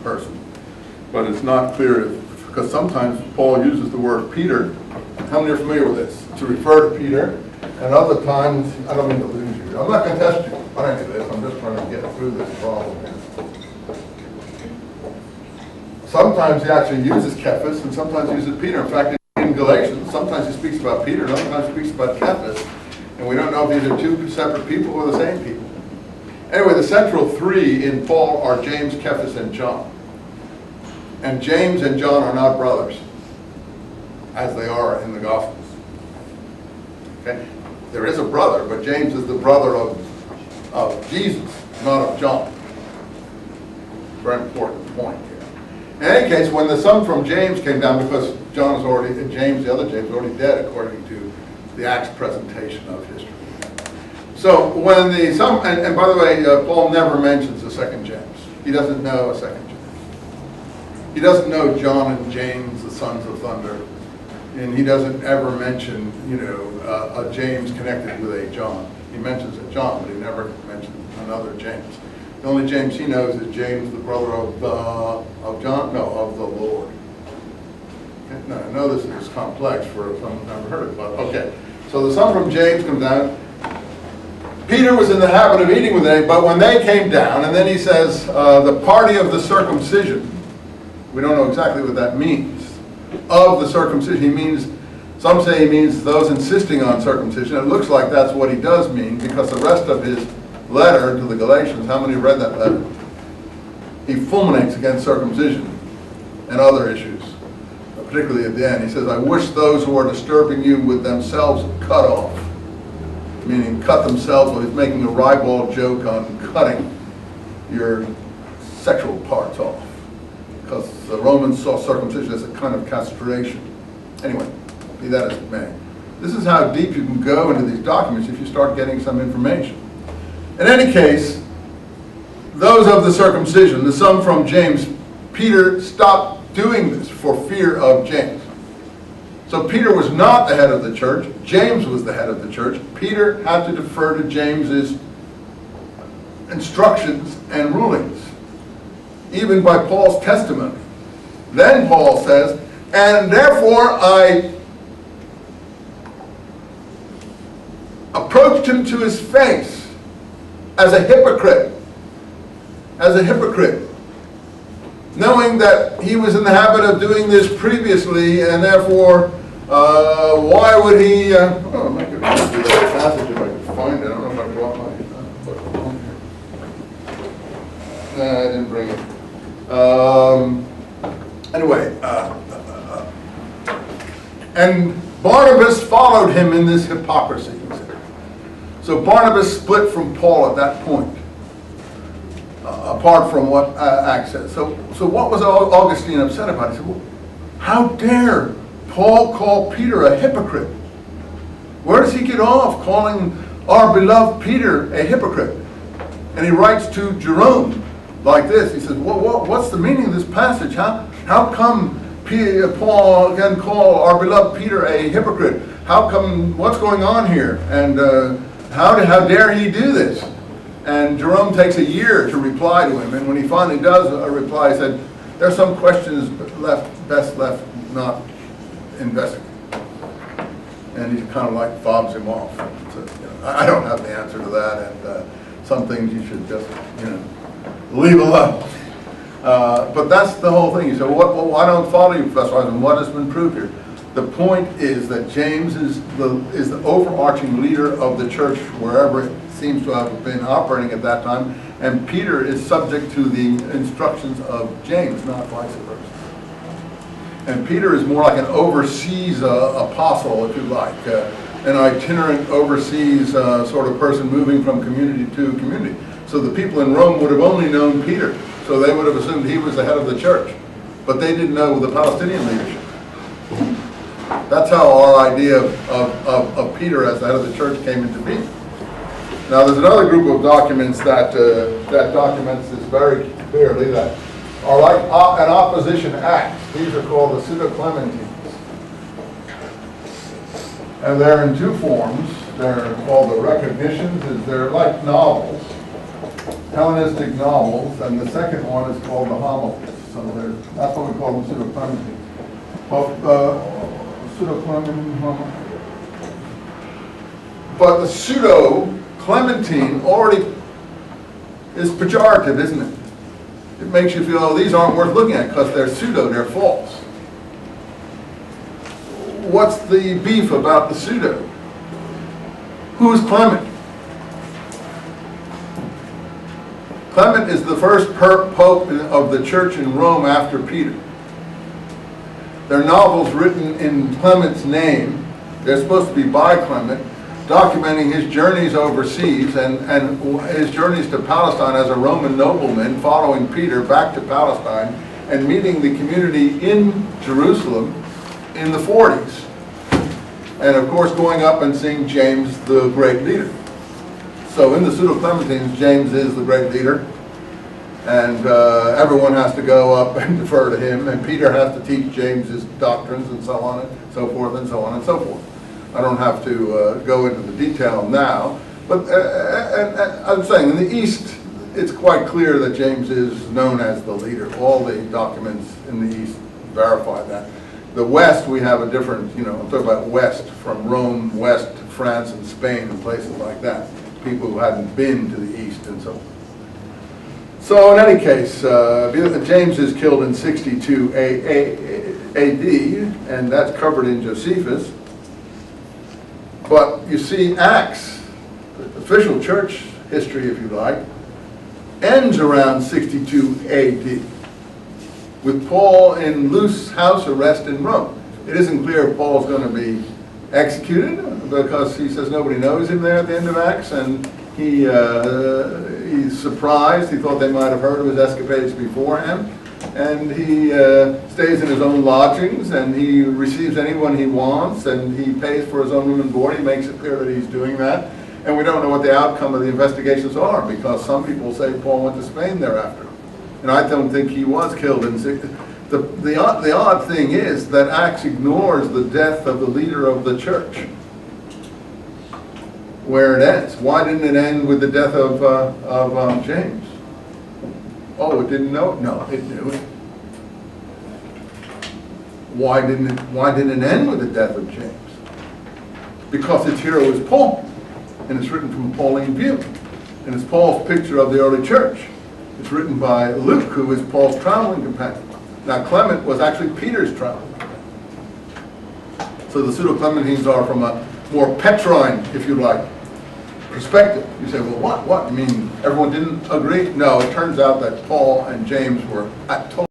person. But it's not clear if, because sometimes Paul uses the word Peter. How many are familiar with this? To refer to Peter. And other times, I don't mean to lose you. I'm not going to test you on any of this. I'm just trying to get through this problem here. Sometimes he actually uses Cephas, and sometimes he uses Peter. In fact, in Galatians, sometimes he speaks about Peter, and sometimes he speaks about Cephas. And we don't know if these are two separate people or the same people. Anyway, the central three in Paul are James, Cephas, and John. And James and John are not brothers, as they are in the Gospels. Okay? There is a brother, but James is the brother of Jesus, not of John. Very important point here. In any case, when the son from James came down, because John is already, James, the other James, is already dead according to the Acts presentation of history. So when the son, and by the way, Paul never mentions a second James. He doesn't know a second James. He doesn't know John and James, the sons of thunder. And he doesn't ever mention, a James connected with a John. He mentions a John, but he never mentions another James. The only James he knows is James, the brother of John? No, of the Lord. Okay? Now, I know this is complex for some who've never heard it, but okay. So the son from James comes down. Peter was in the habit of eating with them, but when they came down, and then he says, the party of the circumcision, we don't know exactly what that means. Of the circumcision, he means, some say he means those insisting on circumcision. It looks like that's what he does mean, because the rest of his letter to the Galatians, how many read that letter? He fulminates against circumcision and other issues, particularly at the end. He says, I wish those who are disturbing you with themselves cut off, meaning cut themselves. Well, he's making a ribald joke on cutting your sexual parts off, because the Romans saw circumcision as a kind of castration. Anyway, be that as it may. This is how deep you can go into these documents if you start getting some information. In any case, those of the circumcision, the son from James, Peter stopped doing this for fear of James. So Peter was not the head of the church. James was the head of the church. Peter had to defer to James's instructions and rulings, even by Paul's testimony. Then Paul says, and therefore I approached him to his face as a hypocrite, knowing that he was in the habit of doing this previously, and therefore, why would he, I might do that passage if I can find it. I don't know if I brought my book along here. Nah, I didn't bring it. Anyway, and Barnabas followed him in this hypocrisy. So Barnabas split from Paul at that point, apart from what Acts says. So what was Augustine upset about? He said, well, how dare Paul call Peter a hypocrite? Where does he get off calling our beloved Peter a hypocrite? And he writes to Jerome like this. He says, well, what's the meaning of this passage? How come Paul can call our beloved Peter a hypocrite? How come, what's going on here? And how dare he do this? And Jerome takes a year to reply to him, and when he finally does a reply, he said, there are some questions best left not investigated. And he kind of like fobs him off. So, I don't have the answer to that, and some things you should just, leave alone. But that's the whole thing. You say, well, why don't follow you, Professor Eisenman? What has been proved here? The point is that James is the overarching leader of the church wherever it seems to have been operating at that time, and Peter is subject to the instructions of James, not vice versa. And Peter is more like an overseas apostle, if you like, an itinerant overseas sort of person moving from community to community. So the people in Rome would have only known Peter, so they would have assumed he was the head of the church, but they didn't know the Palestinian leadership. That's how our idea of Peter as the head of the church came into being. Now, there's another group of documents that documents this very clearly, that are like an opposition act. These are called the Pseudo-Clementines. And they're in two forms. They're called the recognitions. They're like novels. Hellenistic novels, and the second one is called the Homilies. So that's what we call them, pseudo-Clementine. Pseudo-Clementine. But the pseudo-Clementine already is pejorative, isn't it? It makes you feel, oh, these aren't worth looking at because they're pseudo, they're false. What's the beef about the pseudo? Who's Clement? Clement is the first pope of the church in Rome after Peter. There are novels written in Clement's name. They're supposed to be by Clement, documenting his journeys overseas and his journeys to Palestine as a Roman nobleman, following Peter back to Palestine and meeting the community in Jerusalem in the 40s. And of course going up and seeing James the great leader. So in the pseudo-Clementines, James is the great leader, and everyone has to go up and defer to him, and Peter has to teach James's doctrines and so on and so forth and so on and so forth. I don't have to go into the detail now, but I'm saying in the East, it's quite clear that James is known as the leader. All the documents in the East verify that. The West, we have a different, I'm talking about West, from Rome, West to France and Spain and places like that. People who hadn't been to the East and so on. So in any case, James is killed in 62 AD, and that's covered in Josephus. But you see, Acts, the official church history, if you like, ends around 62 AD, with Paul in loose house arrest in Rome. It isn't clear if Paul's going to be executed, because he says nobody knows him there at the end of Acts, and he's surprised. He thought they might have heard of his escapades beforehand, and he stays in his own lodgings, and he receives anyone he wants, and he pays for his own room and board. He makes it clear that he's doing that, and we don't know what the outcome of the investigations are, because some people say Paul went to Spain thereafter, and I don't think he was killed in 60. The odd thing is that Acts ignores the death of the leader of the church, where it ends. Why didn't it end with the death of James? Oh, it didn't know it? No, it knew it. Why didn't it end with the death of James? Because its hero is Paul, and it's written from a Pauline view, and it's Paul's picture of the early church. It's written by Luke, who is Paul's traveling companion. Now, Clement was actually Peter's traveling companion. So the pseudo-Clementines are from a more Petrine, if you like, perspective. You say, well, what? You mean everyone didn't agree? No, it turns out that Paul and James were totally